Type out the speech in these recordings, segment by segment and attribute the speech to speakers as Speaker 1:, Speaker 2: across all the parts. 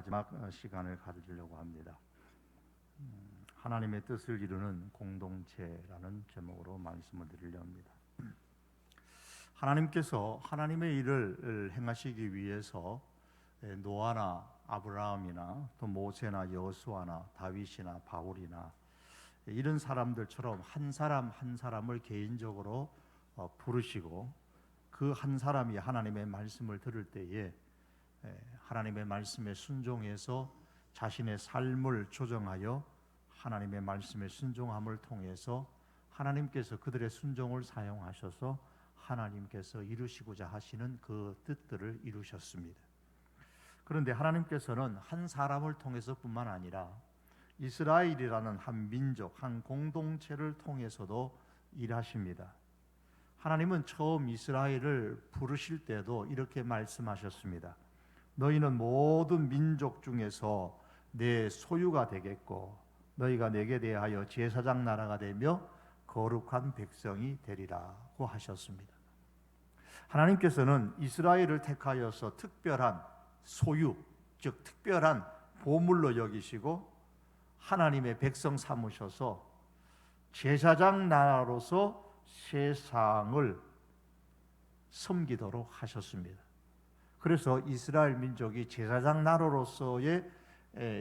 Speaker 1: 마지막 시간을 가지려고 합니다. 하나님의 뜻을 이루는 공동체라는 제목으로 말씀을 드리려 합니다. 하나님께서 하나님의 일을 행하시기 위해서 노아나 아브라함이나 또 모세나 여호수아나 다윗이나 바울이나 이런 사람들처럼 한 사람 한 사람을 개인적으로 부르시고 그 한 사람이 하나님의 말씀을 들을 때에 하나님의 말씀에 순종해서 자신의 삶을 조정하여 하나님의 말씀에 순종함을 통해서 하나님께서 그들의 순종을 사용하셔서 하나님께서 이루시고자 하시는 그 뜻들을 이루셨습니다. 그런데 하나님께서는 한 사람을 통해서뿐만 아니라 이스라엘이라는 한 민족, 한 공동체를 통해서도 일하십니다. 하나님은 처음 이스라엘을 부르실 때도 이렇게 말씀하셨습니다. 너희는 모든 민족 중에서 내 소유가 되겠고 너희가 내게 대하여 제사장 나라가 되며 거룩한 백성이 되리라고 하셨습니다. 하나님께서는 이스라엘을 택하여서 특별한 소유, 즉 특별한 보물로 여기시고 하나님의 백성 삼으셔서 제사장 나라로서 세상을 섬기도록 하셨습니다. 그래서 이스라엘 민족이 제사장 나라로서의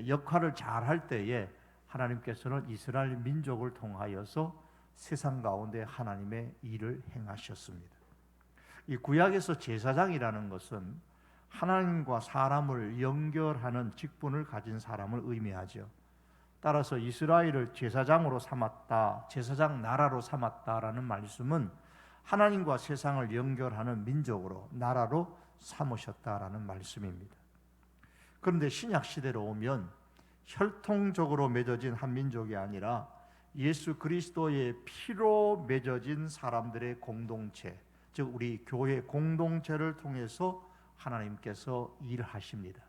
Speaker 1: 역할을 잘 할 때에 하나님께서는 이스라엘 민족을 통하여서 세상 가운데 하나님의 일을 행하셨습니다. 이 구약에서 제사장이라는 것은 하나님과 사람을 연결하는 직분을 가진 사람을 의미하죠. 따라서 이스라엘을 제사장으로 삼았다, 제사장 나라로 삼았다라는 말씀은 하나님과 세상을 연결하는 민족으로, 나라로 삼으셨다라는 말씀입니다. 그런데 신약 시대로 오면 혈통적으로 맺어진 한 민족이 아니라 예수 그리스도의 피로 맺어진 사람들의 공동체, 즉 우리 교회 공동체를 통해서 하나님께서 일하십니다.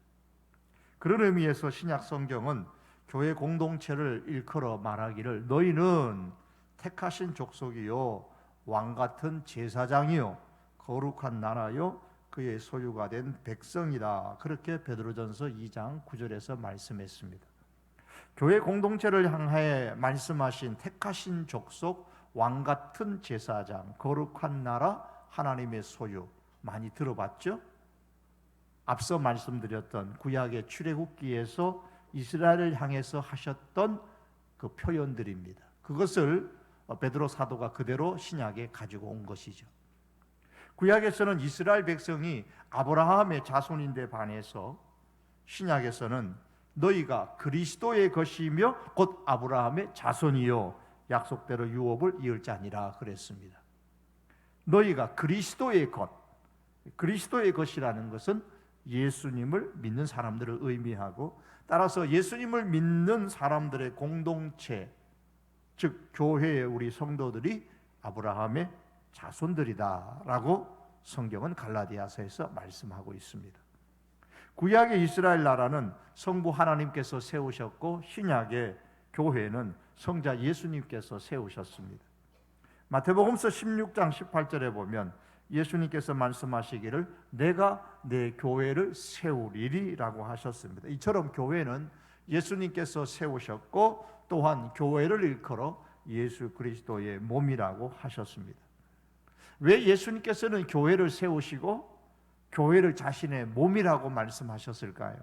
Speaker 1: 그런 의미에서 신약 성경은 교회 공동체를 일컬어 말하기를 너희는 택하신 족속이요 왕같은 제사장이요 거룩한 나라요 그의 소유가 된 백성이다. 그렇게 베드로전서 2장 9절에서 말씀했습니다. 교회 공동체를 향해 말씀하신 택하신 족속, 왕같은 제사장, 거룩한 나라, 하나님의 소유 많이 들어봤죠? 앞서 말씀드렸던 구약의 출애굽기에서 이스라엘을 향해서 하셨던 그 표현들입니다. 그것을 베드로 사도가 그대로 신약에 가지고 온 것이죠. 구약에서는 이스라엘 백성이 아브라함의 자손인데 반해서 신약에서는 너희가 그리스도의 것이며 곧 아브라함의 자손이요 약속대로 유업을 이을 자니라 그랬습니다. 너희가 그리스도의 것, 그리스도의 것이라는 것은 예수님을 믿는 사람들을 의미하고 따라서 예수님을 믿는 사람들의 공동체, 즉 교회의 우리 성도들이 아브라함의 자손들이다라고 성경은 갈라디아서에서 말씀하고 있습니다. 구약의 이스라엘 나라는 성부 하나님께서 세우셨고 신약의 교회는 성자 예수님께서 세우셨습니다. 마태복음서 16장 18절에 보면 예수님께서 말씀하시기를 내가 내 교회를 세우리라고 하셨습니다. 이처럼 교회는 예수님께서 세우셨고 또한 교회를 일컬어 예수 그리스도의 몸이라고 하셨습니다. 왜 예수님께서는 교회를 세우시고 교회를 자신의 몸이라고 말씀하셨을까요?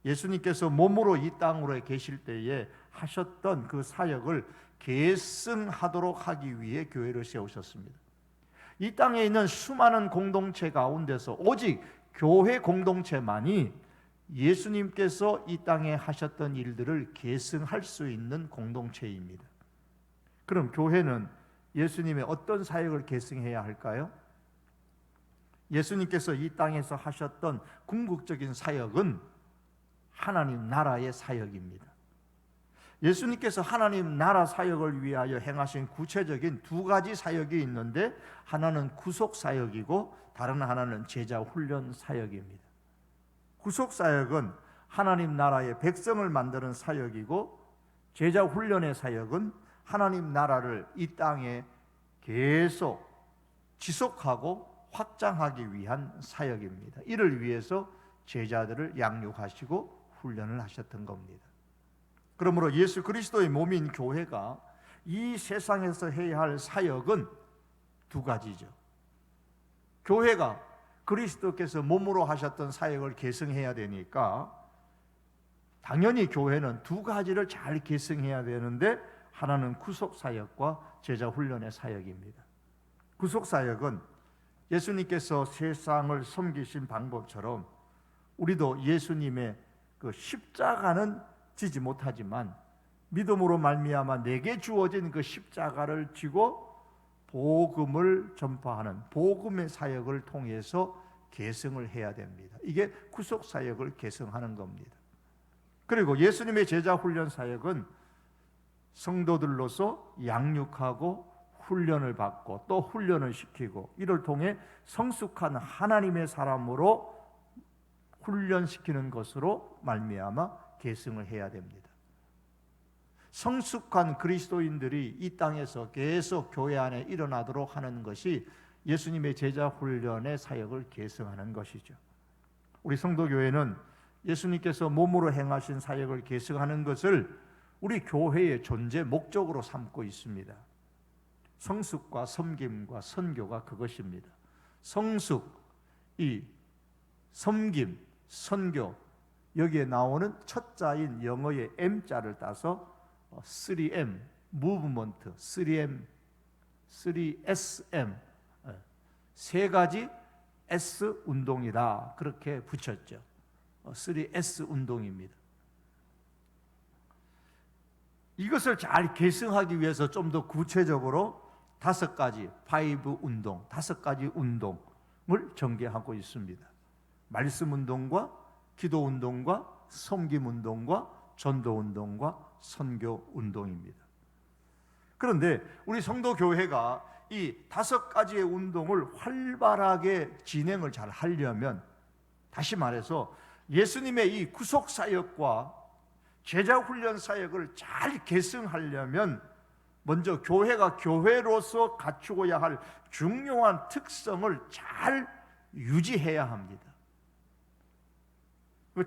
Speaker 1: 예수님께서 몸으로 이 땅으로 계실 때에 하셨던 그 사역을 계승하도록 하기 위해 교회를 세우셨습니다. 이 땅에 있는 수많은 공동체 가운데서 오직 교회 공동체만이 예수님께서 이 땅에 하셨던 일들을 계승할 수 있는 공동체입니다. 그럼 교회는 예수님의 어떤 사역을 계승해야 할까요? 예수님께서 이 땅에서 하셨던 궁극적인 사역은 하나님 나라의 사역입니다. 예수님께서 하나님 나라 사역을 위하여 행하신 구체적인 두 가지 사역이 있는데 하나는 구속 사역이고 다른 하나는 제자 훈련 사역입니다. 구속 사역은 하나님 나라의 백성을 만드는 사역이고 제자 훈련의 사역은 하나님 나라를 이 땅에 계속 지속하고 확장하기 위한 사역입니다. 이를 위해서 제자들을 양육하시고 훈련을 하셨던 겁니다. 그러므로 예수 그리스도의 몸인 교회가 이 세상에서 해야 할 사역은 두 가지죠. 교회가 그리스도께서 몸으로 하셨던 사역을 계승해야 되니까 당연히 교회는 두 가지를 잘 계승해야 되는데, 하나는 구속사역과 제자훈련의 사역입니다. 구속사역은 예수님께서 세상을 섬기신 방법처럼 우리도 예수님의 그 십자가는 지지 못하지만 믿음으로 말미암아 내게 주어진 그 십자가를 지고 복음을 전파하는 복음의 사역을 통해서 계승을 해야 됩니다. 이게 구속사역을 계승하는 겁니다. 그리고 예수님의 제자훈련 사역은 성도들로서 양육하고 훈련을 받고 또 훈련을 시키고, 이를 통해 성숙한 하나님의 사람으로 훈련시키는 것으로 말미암아 계승을 해야 됩니다. 성숙한 그리스도인들이 이 땅에서 계속 교회 안에 일어나도록 하는 것이 예수님의 제자훈련의 사역을 계승하는 것이죠. 우리 성도교회는 예수님께서 몸으로 행하신 사역을 계승하는 것을 우리 교회의 존재 목적으로 삼고 있습니다. 성숙과 섬김과 선교가 그것입니다. 성숙, 이 섬김, 선교, 여기에 나오는 첫 자인 영어의 M자를 따서 3M, 무브먼트, 3M, 3SM, 세 가지 S 운동이다, 그렇게 붙였죠. 3S 운동입니다. 이것을 잘 계승하기 위해서 좀 더 구체적으로 5가지, 5 운동, 5가지 운동을 전개하고 있습니다. 말씀 운동과 기도 운동과 섬김 운동과 전도 운동과 선교 운동입니다. 그런데 우리 성도 교회가 이 5가지의 운동을 활발하게 진행을 잘 하려면, 다시 말해서 예수님의 이 구속 사역과 제자 훈련 사역을 잘 계승하려면 먼저 교회가 교회로서 갖추어야 할 중요한 특성을 잘 유지해야 합니다.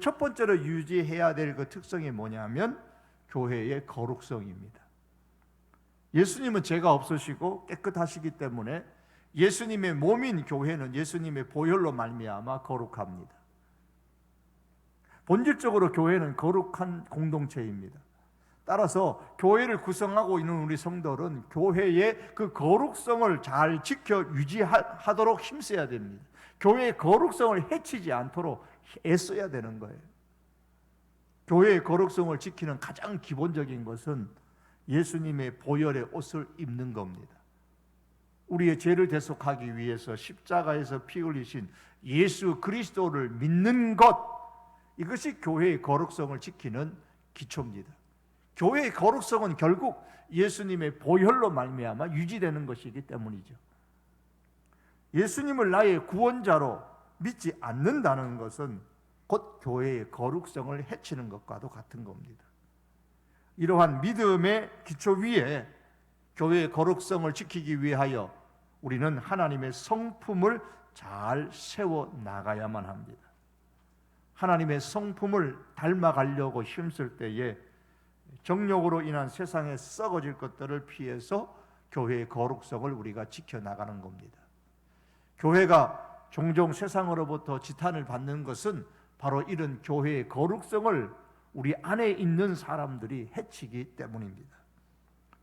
Speaker 1: 첫 번째로 유지해야 될 그 특성이 뭐냐면 교회의 거룩성입니다. 예수님은 죄가 없으시고 깨끗하시기 때문에 예수님의 몸인 교회는 예수님의 보혈로 말미암아 거룩합니다. 본질적으로 교회는 거룩한 공동체입니다. 따라서 교회를 구성하고 있는 우리 성도들은 교회의 그 거룩성을 잘 지켜 유지하도록 힘써야 됩니다. 교회의 거룩성을 해치지 않도록 애써야 되는 거예요. 교회의 거룩성을 지키는 가장 기본적인 것은 예수님의 보혈의 옷을 입는 겁니다. 우리의 죄를 대속하기 위해서 십자가에서 피 흘리신 예수 그리스도를 믿는 것, 이것이 교회의 거룩성을 지키는 기초입니다. 교회의 거룩성은 결국 예수님의 보혈로 말미암아 유지되는 것이기 때문이죠. 예수님을 나의 구원자로 믿지 않는다는 것은 곧 교회의 거룩성을 해치는 것과도 같은 겁니다. 이러한 믿음의 기초 위에 교회의 거룩성을 지키기 위하여 우리는 하나님의 성품을 잘 세워 나가야만 합니다. 하나님의 성품을 닮아가려고 힘쓸 때에 정욕으로 인한 세상에 썩어질 것들을 피해서 교회의 거룩성을 우리가 지켜나가는 겁니다. 교회가 종종 세상으로부터 지탄을 받는 것은 바로 이런 교회의 거룩성을 우리 안에 있는 사람들이 해치기 때문입니다.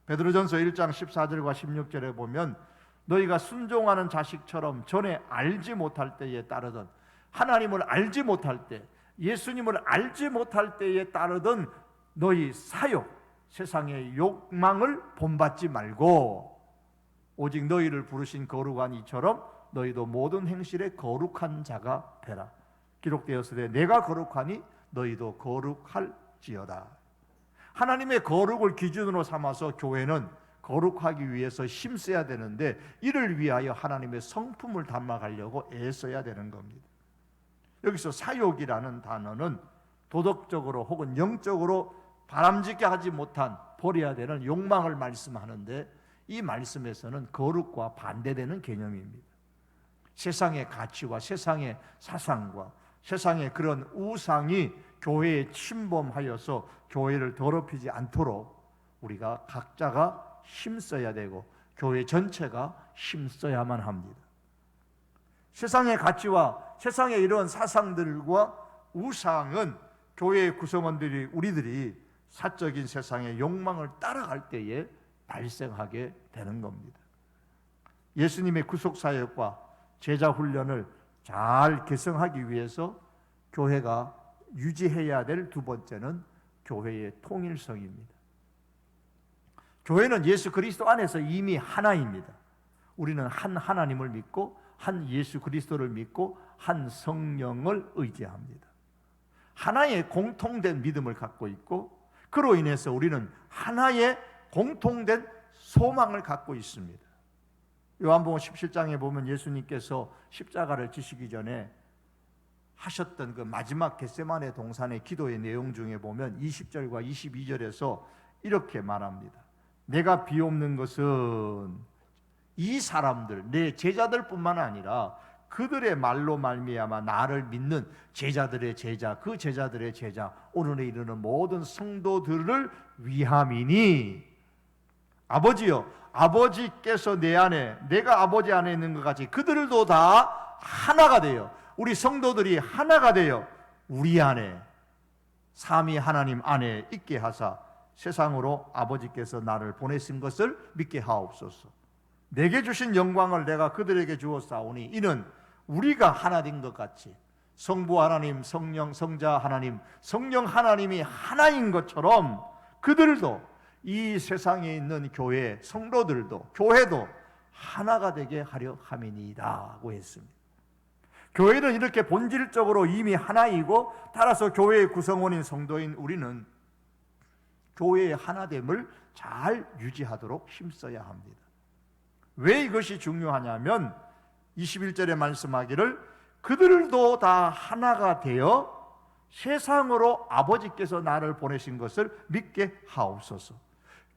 Speaker 1: 베드로전서 1장 14절과 16절에 보면 너희가 순종하는 자식처럼 전에 알지 못할 때에 따르던, 하나님을 알지 못할 때, 예수님을 알지 못할 때에 따르던 너희 사욕, 세상의 욕망을 본받지 말고 오직 너희를 부르신 거룩한 이처럼 너희도 모든 행실에 거룩한 자가 되라. 기록되었으되 내가 거룩하니 너희도 거룩할지어다. 하나님의 거룩을 기준으로 삼아서 교회는 거룩하기 위해서 힘써야 되는데, 이를 위하여 하나님의 성품을 담아가려고 애써야 되는 겁니다. 여기서 사욕이라는 단어는 도덕적으로 혹은 영적으로 바람직하게 하지 못한 버려야 되는 욕망을 말씀하는데, 이 말씀에서는 거룩과 반대되는 개념입니다. 세상의 가치와 세상의 사상과 세상에 그런 우상이 교회에 침범하여서 교회를 더럽히지 않도록 우리가 각자가 힘써야 되고 교회 전체가 힘써야만 합니다. 세상의 가치와 세상의 이런 사상들과 우상은 교회의 구성원들이 우리들이 사적인 세상의 욕망을 따라갈 때에 발생하게 되는 겁니다. 예수님의 구속사역과 제자훈련을 잘 개성하기 위해서 교회가 유지해야 될 두 번째는 교회의 통일성입니다. 교회는 예수 그리스도 안에서 이미 하나입니다. 우리는 한 하나님을 믿고 한 예수 그리스도를 믿고 한 성령을 의지합니다. 하나의 공통된 믿음을 갖고 있고 그로 인해서 우리는 하나의 공통된 소망을 갖고 있습니다. 요한복음 17장에 보면 예수님께서 십자가를 지시기 전에 하셨던 그 마지막 겟세마네 동산의 기도의 내용 중에 보면 20절과 22절에서 이렇게 말합니다. 내가 비옵는 것은 이 사람들, 내 제자들뿐만 아니라 그들의 말로 말미암아 나를 믿는 제자들의 제자, 그 제자들의 제자, 오늘에 이르는 모든 성도들을 위함이니 아버지여, 아버지께서 내 안에, 내가 아버지 안에 있는 것 같이 그들도 다 하나가 되어, 우리 성도들이 하나가 되어 우리 안에 삼위 하나님 안에 있게 하사 세상으로 아버지께서 나를 보내신 것을 믿게 하옵소서. 내게 주신 영광을 내가 그들에게 주었사오니 이는 우리가 하나 된 것 같이 성부 하나님, 성령, 성자 하나님, 성령 하나님이 하나인 것처럼 그들도 이 세상에 있는 교회 성도들도 교회도 하나가 되게 하려 함이니이다고 했습니다. 교회는 이렇게 본질적으로 이미 하나이고 따라서 교회의 구성원인 성도인 우리는 교회의 하나됨을 잘 유지하도록 힘써야 합니다. 왜 이것이 중요하냐면 21절에 말씀하기를 그들도 다 하나가 되어 세상으로 아버지께서 나를 보내신 것을 믿게 하옵소서.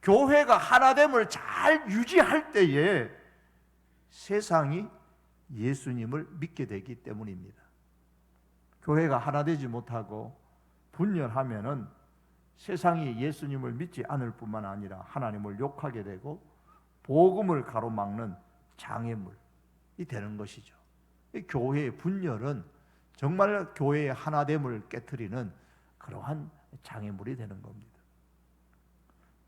Speaker 1: 교회가 하나됨을 잘 유지할 때에 세상이 예수님을 믿게 되기 때문입니다. 교회가 하나 되지 못하고 분열하면은 세상이 예수님을 믿지 않을 뿐만 아니라 하나님을 욕하게 되고 복음을 가로막는 장애물이 되는 것이죠. 이 교회의 분열은 정말 교회의 하나됨을 깨트리는 그러한 장애물이 되는 겁니다.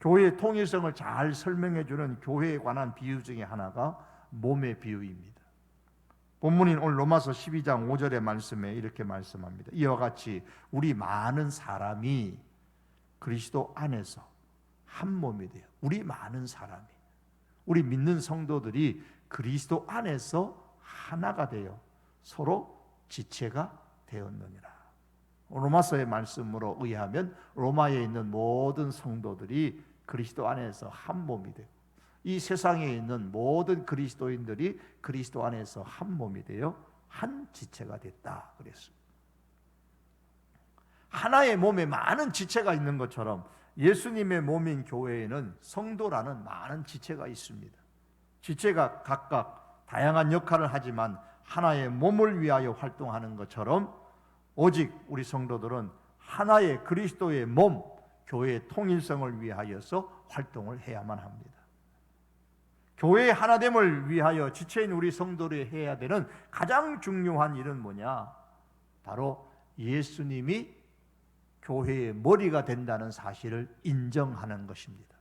Speaker 1: 교회의 통일성을 잘 설명해 주는 교회에 관한 비유 중에 하나가 몸의 비유입니다. 본문인 오늘 로마서 12장 5절의 말씀에 이렇게 말씀합니다. 이와 같이 우리 많은 사람이 그리스도 안에서 한 몸이 돼요. 우리 많은 사람이, 우리 믿는 성도들이 그리스도 안에서 하나가 되어 서로 지체가 되었느니라. 로마서의 말씀으로 의하면 로마에 있는 모든 성도들이 그리스도 안에서 한 몸이 되고 이 세상에 있는 모든 그리스도인들이 그리스도 안에서 한 몸이 되어 한 지체가 됐다 그랬습니다. 하나의 몸에 많은 지체가 있는 것처럼 예수님의 몸인 교회에는 성도라는 많은 지체가 있습니다. 지체가 각각 다양한 역할을 하지만 하나의 몸을 위하여 활동하는 것처럼 오직 우리 성도들은 하나의 그리스도의 몸, 교회의 통일성을 위하여서 활동을 해야만 합니다. 교회의 하나됨을 위하여 지체인 우리 성도들이 해야 되는 가장 중요한 일은 뭐냐? 바로 예수님이 교회의 머리가 된다는 사실을 인정하는 것입니다.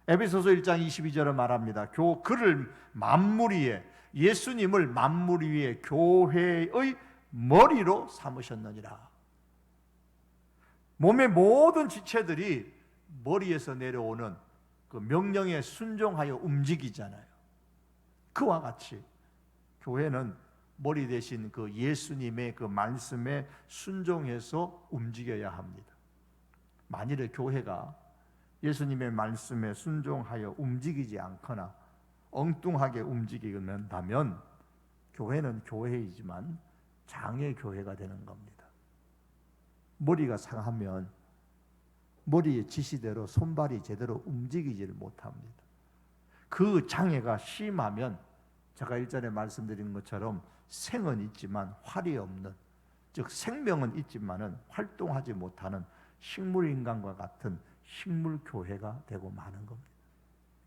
Speaker 1: 에베소서 1장 22절을 말합니다. 그를 만물 위에, 예수님을 만물 위에 교회의 머리로 삼으셨느니라. 몸의 모든 지체들이 머리에서 내려오는 그 명령에 순종하여 움직이잖아요. 그와 같이 교회는 머리 대신 그 예수님의 그 말씀에 순종해서 움직여야 합니다. 만일에 교회가 예수님의 말씀에 순종하여 움직이지 않거나 엉뚱하게 움직인다면 교회는 교회이지만 장애 교회가 되는 겁니다. 머리가 상하면 머리의 지시대로 손발이 제대로 움직이지를 못합니다. 그 장애가 심하면 제가 일전에 말씀드린 것처럼 생은 있지만 활이 없는 즉 생명은 있지만은 활동하지 못하는 식물인간과 같은 식물교회가 되고 마는 겁니다.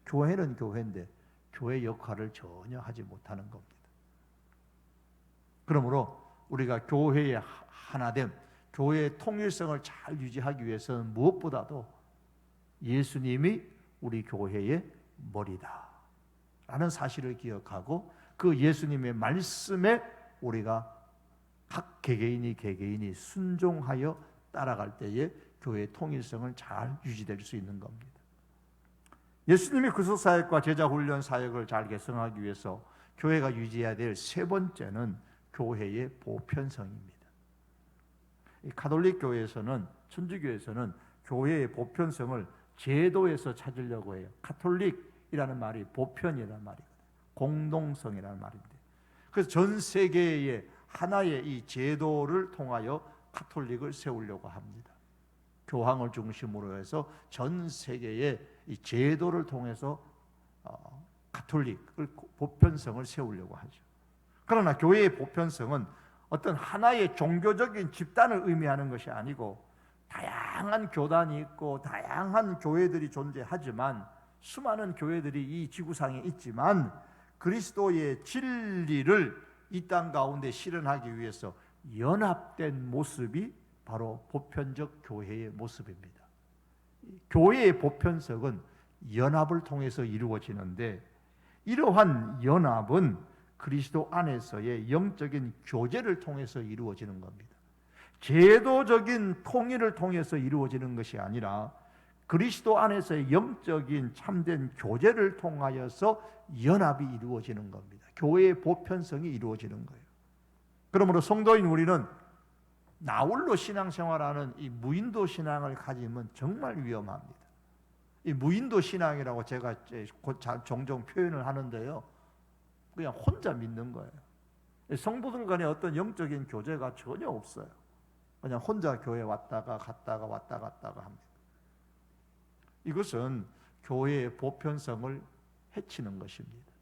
Speaker 1: 교회는 교회인데 교회 역할을 전혀 하지 못하는 겁니다. 그러므로 우리가 교회의 하나됨, 교회의 통일성을 잘 유지하기 위해서는 무엇보다도 예수님이 우리 교회의 머리다 라는 사실을 기억하고 그 예수님의 말씀에 우리가 각 개개인이 순종하여 따라갈 때에 교회의 통일성을 잘 유지될 수 있는 겁니다. 예수님이 구속사역과 제자훈련 사역을 잘 개성하기 위해서 교회가 유지해야 될 세 번째는 교회의 보편성입니다. 이 가톨릭 교회에서는, 천주교에서는 교회의 보편성을 제도에서 찾으려고 해요. 가톨릭이라는 말이 보편이라는 말이거든요. 공동성이라는 말인데, 그래서 전 세계의 하나의 이 제도를 통하여 가톨릭을 세우려고 합니다. 교황을 중심으로 해서 전 세계의 이 제도를 통해서 가톨릭을 보편성을 세우려고 하죠. 그러나 교회의 보편성은 어떤 하나의 종교적인 집단을 의미하는 것이 아니고 다양한 교단이 있고 다양한 교회들이 존재하지만, 수많은 교회들이 이 지구상에 있지만 그리스도의 진리를 이 땅 가운데 실현하기 위해서 연합된 모습이 바로 보편적 교회의 모습입니다. 교회의 보편성은 연합을 통해서 이루어지는데, 이러한 연합은 그리스도 안에서의 영적인 교제를 통해서 이루어지는 겁니다. 제도적인 통일을 통해서 이루어지는 것이 아니라 그리스도 안에서의 영적인 참된 교제를 통하여서 연합이 이루어지는 겁니다. 교회의 보편성이 이루어지는 거예요. 그러므로 성도인 우리는 나홀로 신앙생활하는 이 무인도 신앙을 가지면 정말 위험합니다. 이 무인도 신앙이라고 제가 종종 표현을 하는데요, 그냥 혼자 믿는 거예요. 성도들 간에 어떤 영적인 교제가 전혀 없어요. 그냥 혼자 교회 왔다가 갔다가 왔다 갔다가 합니다. 이것은 교회의 보편성을 해치는 것입니다.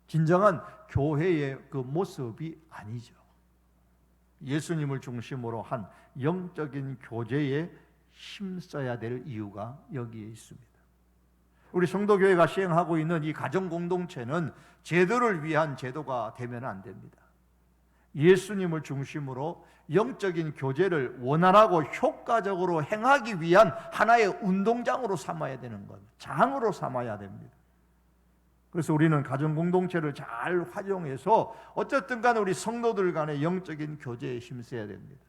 Speaker 1: 진정한 교회의 그 모습이 아니죠. 예수님을 중심으로 한 영적인 교제에 힘써야 될 이유가 여기에 있습니다. 우리 성도교회가 시행하고 있는 이 가정공동체는 제도를 위한 제도가 되면 안 됩니다. 예수님을 중심으로 영적인 교제를 원활하고 효과적으로 행하기 위한 하나의 운동장으로 삼아야 되는 겁니다. 장으로 삼아야 됩니다. 그래서 우리는 가정공동체를 잘 활용해서 어쨌든 간에 우리 성도들 간의 영적인 교제에 힘써야 됩니다.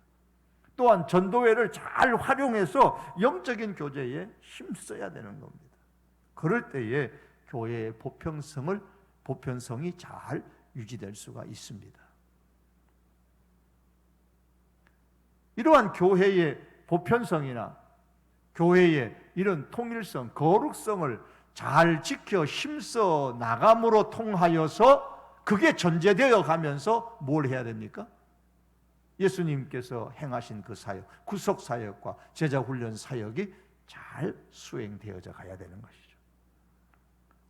Speaker 1: 또한 전도회를 잘 활용해서 영적인 교제에 힘써야 되는 겁니다. 그럴 때에 교회의 보편성이 잘 유지될 수가 있습니다. 이러한 교회의 보편성이나 교회의 이런 통일성, 거룩성을 잘 지켜 힘써 나감으로 통하여서 그게 전제되어 가면서 뭘 해야 됩니까? 예수님께서 행하신 그 사역, 구속 사역과 제자 훈련 사역이 잘 수행되어져 가야 되는 것이죠.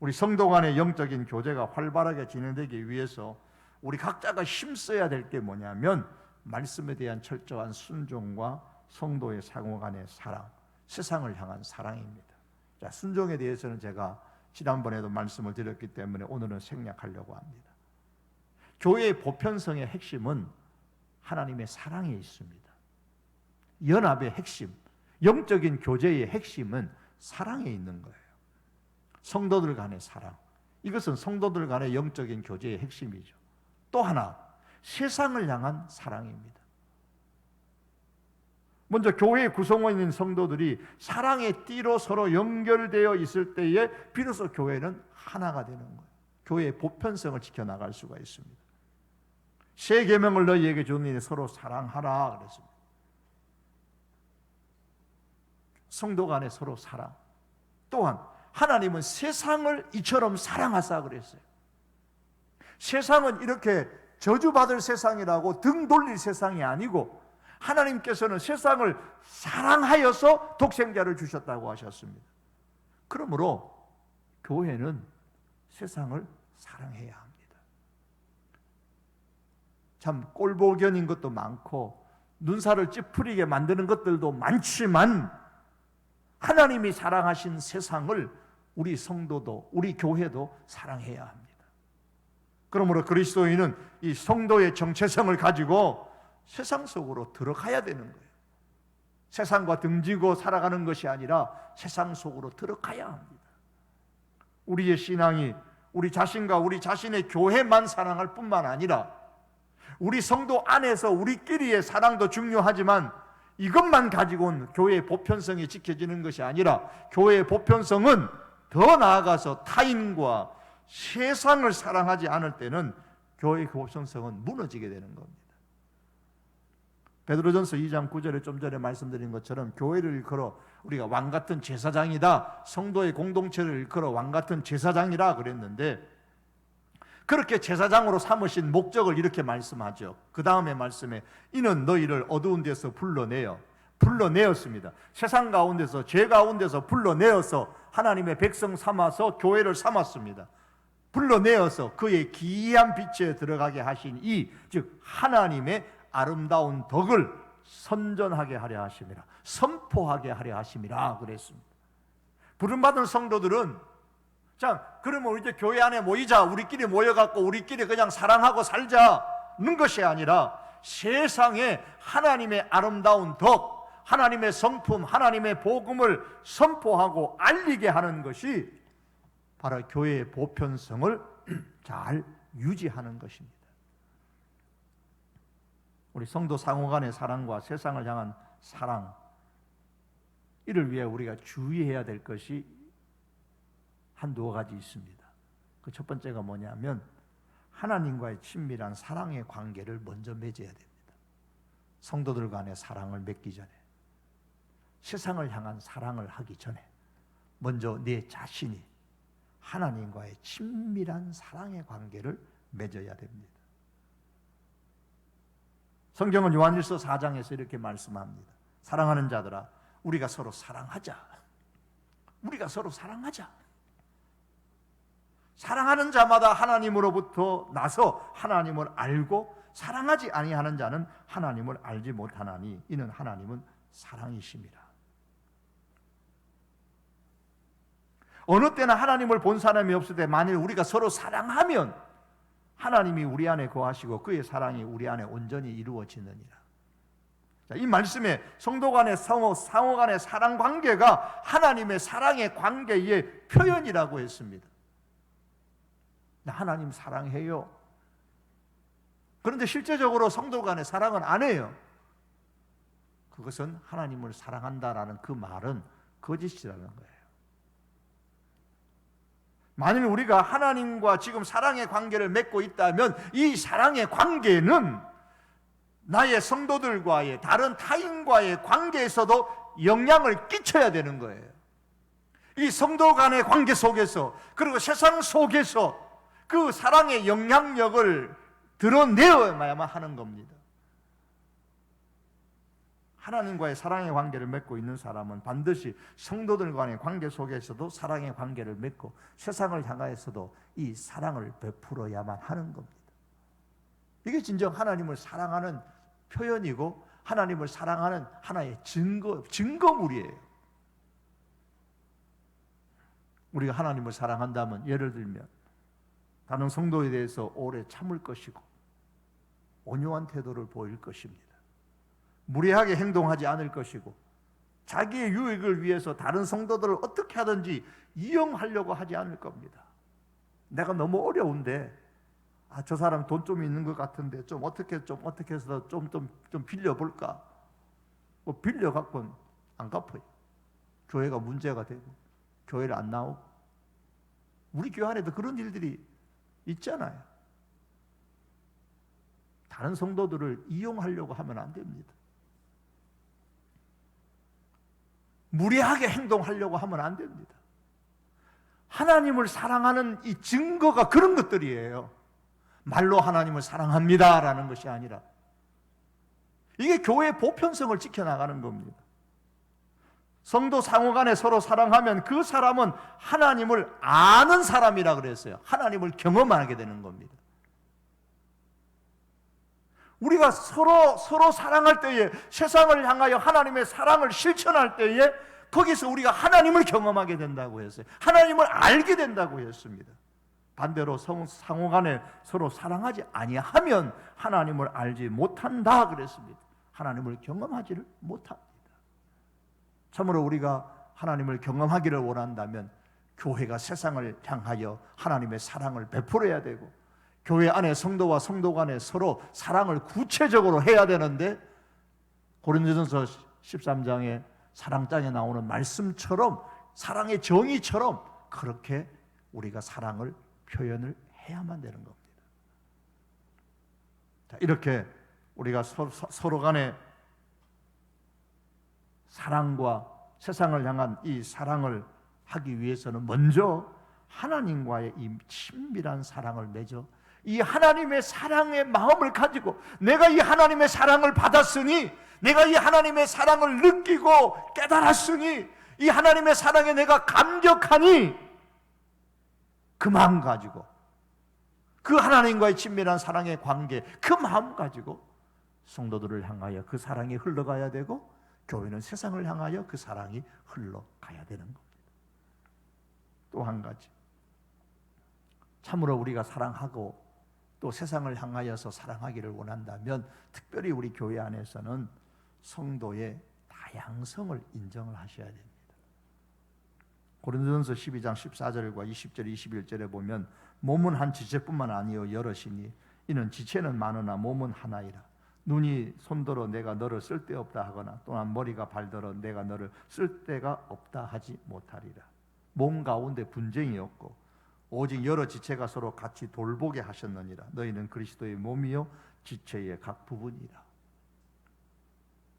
Speaker 1: 우리 성도 간의 영적인 교제가 활발하게 진행되기 위해서 우리 각자가 힘써야 될 게 뭐냐면 말씀에 대한 철저한 순종과 성도의 상호 간의 사랑, 세상을 향한 사랑입니다. 자, 순종에 대해서는 제가 지난번에도 말씀을 드렸기 때문에 오늘은 생략하려고 합니다. 교회의 보편성의 핵심은 하나님의 사랑에 있습니다. 연합의 핵심, 영적인 교제의 핵심은 사랑에 있는 거예요. 성도들 간의 사랑, 이것은 성도들 간의 영적인 교제의 핵심이죠. 또 하나, 세상을 향한 사랑입니다. 먼저 교회 구성원인 성도들이 사랑의 띠로 서로 연결되어 있을 때에 비로소 교회는 하나가 되는 거예요. 교회의 보편성을 지켜나갈 수가 있습니다. 새 계명을 너희에게 주니 서로 사랑하라 그랬습니다. 성도 간에 서로 사랑. 또한 하나님은 세상을 이처럼 사랑하사 그랬어요. 세상은 이렇게 저주받을 세상이라고 등 돌릴 세상이 아니고 하나님께서는 세상을 사랑하여서 독생자를 주셨다고 하셨습니다. 그러므로 교회는 세상을 사랑해야 합니다. 참 꼴보견인 것도 많고 눈살을 찌푸리게 만드는 것들도 많지만 하나님이 사랑하신 세상을 우리 성도도 우리 교회도 사랑해야 합니다. 그러므로 그리스도인은 이 성도의 정체성을 가지고 세상 속으로 들어가야 되는 거예요. 세상과 등지고 살아가는 것이 아니라 세상 속으로 들어가야 합니다. 우리의 신앙이 우리 자신과 우리 자신의 교회만 사랑할 뿐만 아니라 우리 성도 안에서 우리끼리의 사랑도 중요하지만 이것만 가지고는 교회의 보편성이 지켜지는 것이 아니라 교회의 보편성은 더 나아가서 타인과 세상을 사랑하지 않을 때는 교회의 보편성은 무너지게 되는 겁니다. 베드로전서 2장 9절에 좀 전에 말씀드린 것처럼 교회를 일컬어 우리가 왕같은 제사장이다, 성도의 공동체를 일컬어 왕같은 제사장이라 그랬는데 그렇게 제사장으로 삼으신 목적을 이렇게 말씀하죠. 그 다음에 말씀에 이는 너희를 어두운 데서 불러내었습니다. 세상 가운데서 죄 가운데서 불러내어서 하나님의 백성 삼아서 교회를 삼았습니다. 불러내어서 그의 기이한 빛에 들어가게 하신 즉 하나님의 아름다운 덕을 선전하게 하려 하심이라, 선포하게 하려 하심이라 그랬습니다. 부름받은 성도들은 자, 그러면 이제 교회 안에 모이자, 우리끼리 모여갖고 우리끼리 그냥 사랑하고 살자는 것이 아니라 세상에 하나님의 아름다운 덕, 하나님의 성품, 하나님의 복음을 선포하고 알리게 하는 것이 바로 교회의 보편성을 잘 유지하는 것입니다. 우리 성도 상호 간의 사랑과 세상을 향한 사랑, 이를 위해 우리가 주의해야 될 것이 한두 가지 있습니다. 그 첫 번째가 뭐냐면 하나님과의 친밀한 사랑의 관계를 먼저 맺어야 됩니다. 성도들 간의 사랑을 맺기 전에, 세상을 향한 사랑을 하기 전에 먼저 내 자신이 하나님과의 친밀한 사랑의 관계를 맺어야 됩니다. 성경은 요한일서 4장에서 이렇게 말씀합니다. 사랑하는 자들아, 우리가 서로 사랑하자. 우리가 서로 사랑하자. 사랑하는 자마다 하나님으로부터 나서 하나님을 알고 사랑하지 아니하는 자는 하나님을 알지 못하나니 이는 하나님은 사랑이심이라. 어느 때나 하나님을 본 사람이 없을 때 만일 우리가 서로 사랑하면 하나님이 우리 안에 거하시고 그의 사랑이 우리 안에 온전히 이루어지느니라. 자, 이 말씀에 성도 간의 상호 간의 사랑 관계가 하나님의 사랑의 관계의 표현이라고 했습니다. 나 하나님 사랑해요. 그런데 실제적으로 성도 간의 사랑은 안 해요. 그것은 하나님을 사랑한다라는 그 말은 거짓이라는 거예요. 만일 우리가 하나님과 지금 사랑의 관계를 맺고 있다면 이 사랑의 관계는 나의 성도들과의 다른 타인과의 관계에서도 영향을 끼쳐야 되는 거예요. 이 성도 간의 관계 속에서 그리고 세상 속에서 그 사랑의 영향력을 드러내어야만 하는 겁니다. 하나님과의 사랑의 관계를 맺고 있는 사람은 반드시 성도들 간의 관계 속에서도 사랑의 관계를 맺고 세상을 향하여서도 이 사랑을 베풀어야만 하는 겁니다. 이게 진정 하나님을 사랑하는 표현이고 하나님을 사랑하는 하나의 증거물이에요. 우리가 하나님을 사랑한다면 예를 들면 다른 성도에 대해서 오래 참을 것이고 온유한 태도를 보일 것입니다. 무례하게 행동하지 않을 것이고 자기의 유익을 위해서 다른 성도들을 어떻게 하든지 이용하려고 하지 않을 겁니다. 내가 너무 어려운데 저 사람 돈 좀 있는 것 같은데 좀 어떻게 해서 좀 빌려볼까? 뭐 빌려 갖고는 안 갚아요. 교회가 문제가 되고 교회를 안 나오고 우리 교회 안에도 그런 일들이 있잖아요. 다른 성도들을 이용하려고 하면 안 됩니다. 무례하게 행동하려고 하면 안 됩니다. 하나님을 사랑하는 이 증거가 그런 것들이에요. 말로 하나님을 사랑합니다라는 것이 아니라 이게 교회의 보편성을 지켜나가는 겁니다. 성도 상호 간에 서로 사랑하면 그 사람은 하나님을 아는 사람이라 그랬어요. 하나님을 경험하게 되는 겁니다. 우리가 서로 사랑할 때에, 세상을 향하여 하나님의 사랑을 실천할 때에 거기서 우리가 하나님을 경험하게 된다고 했어요. 하나님을 알게 된다고 했습니다. 반대로 상호간에 서로 사랑하지 아니하면 하나님을 알지 못한다 그랬습니다. 하나님을 경험하지를 못합니다. 참으로 우리가 하나님을 경험하기를 원한다면 교회가 세상을 향하여 하나님의 사랑을 베풀어야 되고, 교회 안에 성도와 성도 간에 서로 사랑을 구체적으로 해야 되는데, 고린도전서 13장에 사랑장에 나오는 말씀처럼, 사랑의 정의처럼 그렇게 우리가 사랑을 표현을 해야만 되는 겁니다. 자, 이렇게 우리가 서로 간에 사랑과 세상을 향한 이 사랑을 하기 위해서는 먼저 하나님과의 이 친밀한 사랑을 맺어 이 하나님의 사랑의 마음을 가지고, 내가 이 하나님의 사랑을 받았으니, 내가 이 하나님의 사랑을 느끼고 깨달았으니, 이 하나님의 사랑에 내가 감격하니, 그 마음 가지고, 그 하나님과의 친밀한 사랑의 관계, 그 마음 가지고 성도들을 향하여 그 사랑이 흘러가야 되고, 교회는 세상을 향하여 그 사랑이 흘러가야 되는 겁니다. 또 한 가지, 참으로 우리가 사랑하고 또 세상을 향하여서 사랑하기를 원한다면 특별히 우리 교회 안에서는 성도의 다양성을 인정을 하셔야 됩니다. 고린도전서 12장 14절과 20절 21절에 보면, 몸은 한 지체뿐만 아니요 여럿이니 이는 지체는 많으나 몸은 하나이라. 눈이 손들어 내가 너를 쓸데없다 하거나, 또한 머리가 발들어 내가 너를 쓸데가 없다 하지 못하리라. 몸 가운데 분쟁이 없고 오직 여러 지체가 서로 같이 돌보게 하셨느니라. 너희는 그리스도의 몸이요 지체의 각 부분이라.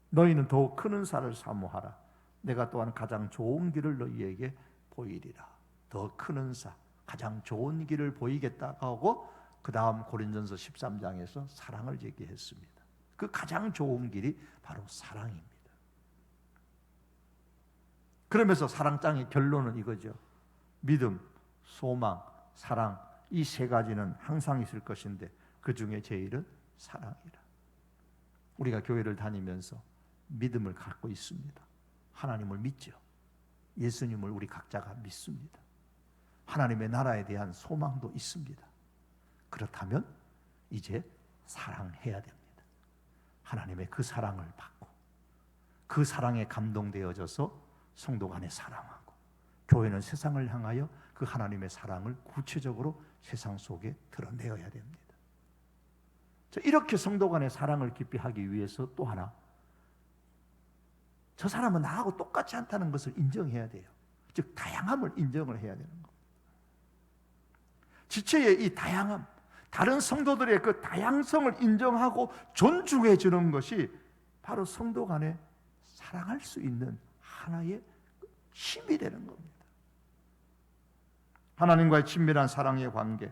Speaker 1: 너희는 더욱 큰 은사를 사모하라. 내가 또한 가장 좋은 길을 너희에게 보이리라. 더 큰 은사, 가장 좋은 길을 보이겠다고 하고, 그 다음 고린도전서 13장에서 사랑을 얘기했습니다. 그 가장 좋은 길이 바로 사랑입니다. 그러면서 사랑장의 결론은 이거죠. 믿음, 소망, 사랑, 이 세 가지는 항상 있을 것인데 그 중에 제일은 사랑이라. 우리가 교회를 다니면서 믿음을 갖고 있습니다. 하나님을 믿죠. 예수님을 우리 각자가 믿습니다. 하나님의 나라에 대한 소망도 있습니다. 그렇다면 이제 사랑해야 됩니다. 하나님의 그 사랑을 받고 그 사랑에 감동되어져서 성도 간에 사랑하고, 교회는 세상을 향하여 그 하나님의 사랑을 구체적으로 세상 속에 드러내어야 됩니다. 이렇게 성도 간의 사랑을 깊이 하기 위해서 또 하나, 저 사람은 나하고 똑같지 않다는 것을 인정해야 돼요. 즉 다양함을 인정을 해야 되는 겁니다. 지체의 이 다양함, 다른 성도들의 그 다양성을 인정하고 존중해 주는 것이 바로 성도 간에 사랑할 수 있는 하나의 힘이 되는 겁니다. 하나님과의 친밀한 사랑의 관계,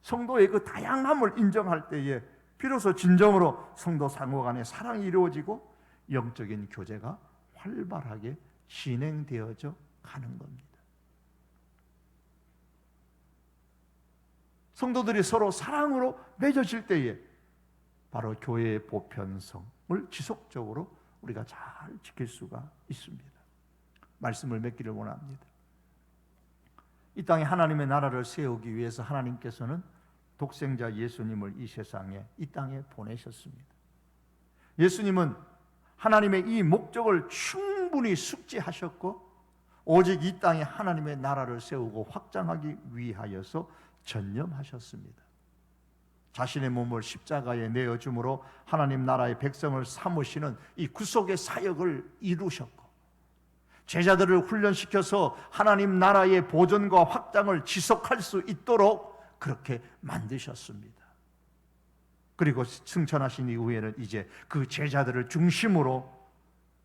Speaker 1: 성도의 그 다양함을 인정할 때에 비로소 진정으로 성도 상호 간의 사랑이 이루어지고 영적인 교제가 활발하게 진행되어져 가는 겁니다. 성도들이 서로 사랑으로 맺어질 때에 바로 교회의 보편성을 지속적으로 우리가 잘 지킬 수가 있습니다. 말씀을 맺기를 원합니다. 이 땅에 하나님의 나라를 세우기 위해서 하나님께서는 독생자 예수님을 이 세상에, 이 땅에 보내셨습니다. 예수님은 하나님의 이 목적을 충분히 숙지하셨고, 오직 이 땅에 하나님의 나라를 세우고 확장하기 위하여서 전념하셨습니다. 자신의 몸을 십자가에 내어줌으로 하나님 나라의 백성을 삼으시는 이 구속의 사역을 이루셨고, 제자들을 훈련시켜서 하나님 나라의 보존과 확장을 지속할 수 있도록 그렇게 만드셨습니다. 그리고 승천하신 이후에는 이제 그 제자들을 중심으로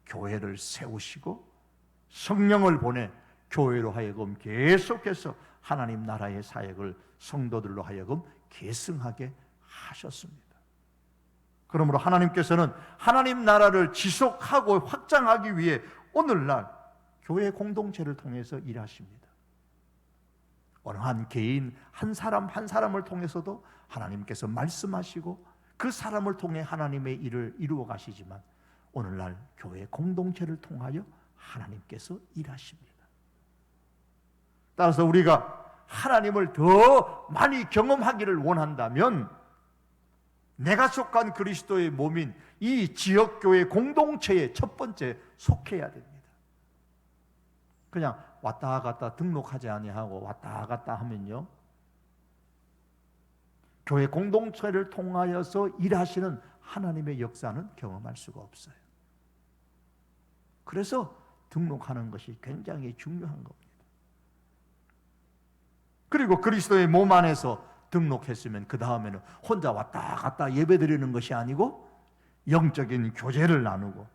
Speaker 1: 교회를 세우시고 성령을 보내 교회로 하여금 계속해서 하나님 나라의 사역을 성도들로 하여금 계승하게 하셨습니다. 그러므로 하나님께서는 하나님 나라를 지속하고 확장하기 위해 오늘날 교회 공동체를 통해서 일하십니다. 어느 한 개인 한 사람 한 사람을 통해서도 하나님께서 말씀하시고 그 사람을 통해 하나님의 일을 이루어 가시지만 오늘날 교회 공동체를 통하여 하나님께서 일하십니다. 따라서 우리가 하나님을 더 많이 경험하기를 원한다면 내가 속한 그리스도의 몸인 이 지역교회 공동체에 첫 번째 속해야 됩니다. 그냥 왔다 갔다 등록하지 아니하고 왔다 갔다 하면요, 교회 공동체를 통하여서 일하시는 하나님의 역사는 경험할 수가 없어요. 그래서 등록하는 것이 굉장히 중요한 겁니다. 그리고 그리스도의 몸 안에서 등록했으면 그 다음에는 혼자 왔다 갔다 예배드리는 것이 아니고 영적인 교제를 나누고,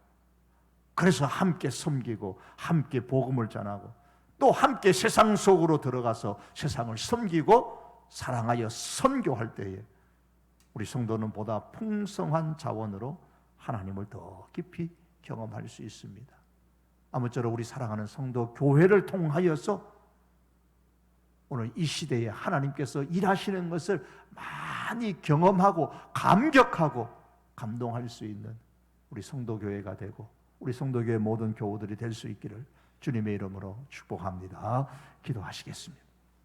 Speaker 1: 그래서 함께 섬기고 함께 복음을 전하고 또 함께 세상 속으로 들어가서 세상을 섬기고 사랑하여 선교할 때에 우리 성도는 보다 풍성한 자원으로 하나님을 더 깊이 경험할 수 있습니다. 아무쪼록 우리 사랑하는 성도 교회를 통하여서 오늘 이 시대에 하나님께서 일하시는 것을 많이 경험하고 감격하고 감동할 수 있는 우리 성도교회가 되고 우리 성도교회 모든 교우들이 될 수 있기를 주님의 이름으로 축복합니다. 기도하시겠습니다.